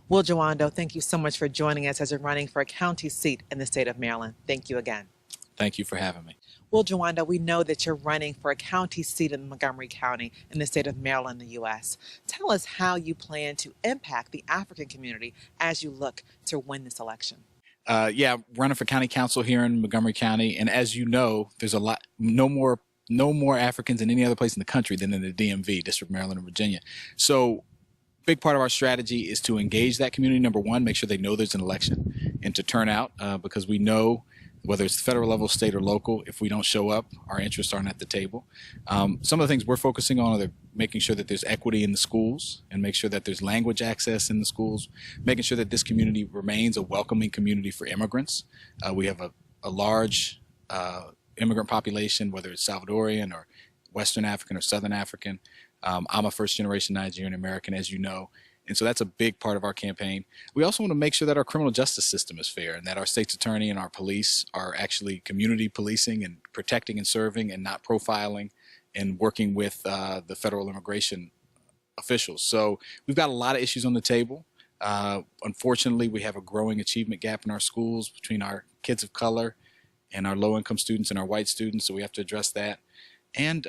Will Jawando, thank you so much for joining us as you're running for a county seat in the state of Maryland. Thank you again. Thank you for having me. Will Jawando, we know that you're running for a county seat in Montgomery County in the state of Maryland, the U.S. Tell us how you plan to impact the African community as you look to win this election. Yeah, running for county council here in Montgomery County, and as you know, there's no more Africans in any other place in the country than in the DMV, District of Maryland and Virginia. So, big part of our strategy is to engage that community. Number one, make sure they know there's an election, and to turn out because we know, whether it's federal level, state, or local, if we don't show up, our interests aren't at the table. Some of the things we're focusing on are making sure that there's equity in the schools and make sure that there's language access in the schools, making sure that this community remains a welcoming community for immigrants. We have a large immigrant population, whether it's Salvadorian or Western African or Southern African. I'm a first-generation Nigerian American, as you know. And so that's a big part of our campaign. We also want to make sure that our criminal justice system is fair and that our state's attorney and our police are actually community policing and protecting and serving and not profiling and working with the federal immigration officials. So we've got a lot of issues on the table. Unfortunately, we have a growing achievement gap in our schools between our kids of color and our low-income students and our white students, so we have to address that. And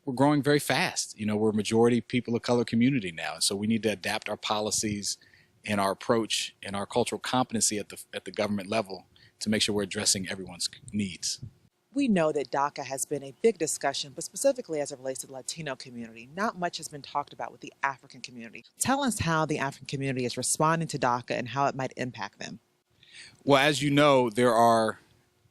we're growing very fast. You know, we're a majority people of color community now, and so we need to adapt our policies and our approach and our cultural competency at the government level to make sure we're addressing everyone's needs. We know that DACA has been a big discussion, but specifically as it relates to the Latino community, not much has been talked about with the African community. Tell us how the African community is responding to DACA and how it might impact them. Well, as you know, there are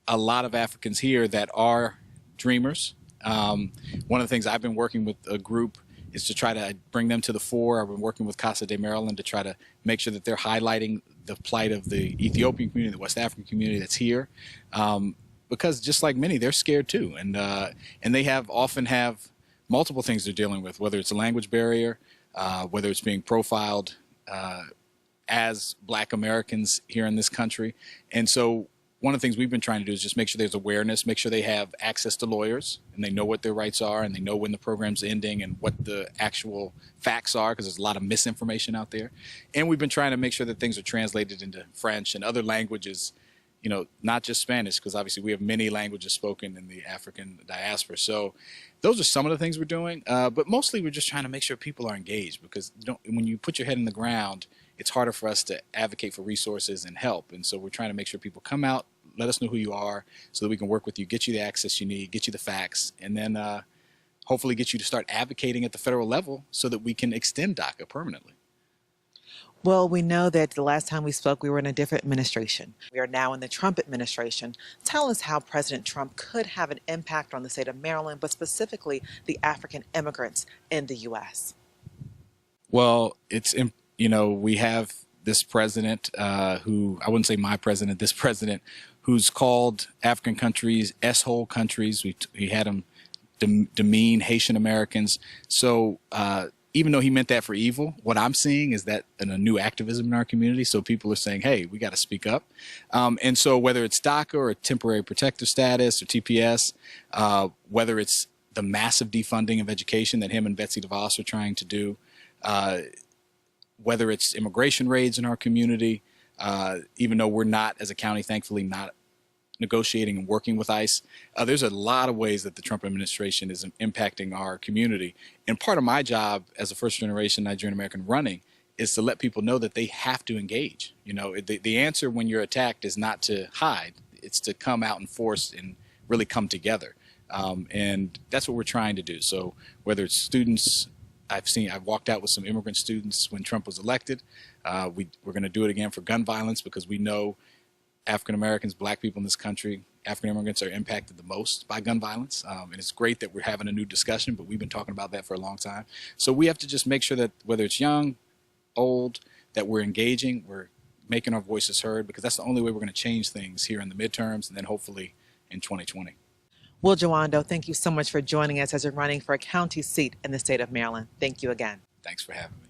a lot of Africans here that are dreamers. One of the things I've been working with a group is to try to bring them to the fore. I've been working with Casa de Maryland to try to make sure that they're highlighting the plight of the Ethiopian community, the West African community that's here, because just like many, they're scared too, and they often have multiple things they're dealing with, whether it's a language barrier, whether it's being profiled as Black Americans here in this country, and so. One of the things we've been trying to do is just make sure there's awareness, make sure they have access to lawyers and they know what their rights are and they know when the program's ending and what the actual facts are, because there's a lot of misinformation out there. And we've been trying to make sure that things are translated into French and other languages, you know, not just Spanish, because obviously we have many languages spoken in the African diaspora. So those are some of the things we're doing, but mostly we're just trying to make sure people are engaged, because when you put your head in the ground, it's harder for us to advocate for resources and help. And so we're trying to make sure people come out, let us know who you are so that we can work with you, get you the access you need, get you the facts, and then hopefully get you to start advocating at the federal level so that we can extend DACA permanently. Well, we know that the last time we spoke, we were in a different administration. We are now in the Trump administration. Tell us how President Trump could have an impact on the state of Maryland, but specifically the African immigrants in the U.S. Well, you know, we have this president who, I wouldn't say my president, this president who's called African countries S-hole countries. We had him demean Haitian Americans. So even though he meant that for evil, what I'm seeing is that in a new activism in our community. So people are saying, hey, we got to speak up. And so whether it's DACA or temporary protective status or TPS, whether it's the massive defunding of education that him and Betsy DeVos are trying to do, whether it's immigration raids in our community, even though we're not, as a county, thankfully not negotiating and working with ICE, there's a lot of ways that the Trump administration is impacting our community. And part of my job as a first-generation Nigerian American running is to let people know that they have to engage. You know, the answer when you're attacked is not to hide, it's to come out in force and really come together. And that's what we're trying to do. So whether it's students, I've walked out with some immigrant students when Trump was elected. We're going to do it again for gun violence, because we know African Americans, Black people in this country, African immigrants are impacted the most by gun violence. And it's great that we're having a new discussion, but we've been talking about that for a long time. So we have to just make sure that whether it's young, old, that we're engaging, we're making our voices heard, because that's the only way we're going to change things here in the midterms and then hopefully in 2020. Will Jawando, thank you so much for joining us as you're running for a county seat in the state of Maryland. Thank you again. Thanks for having me.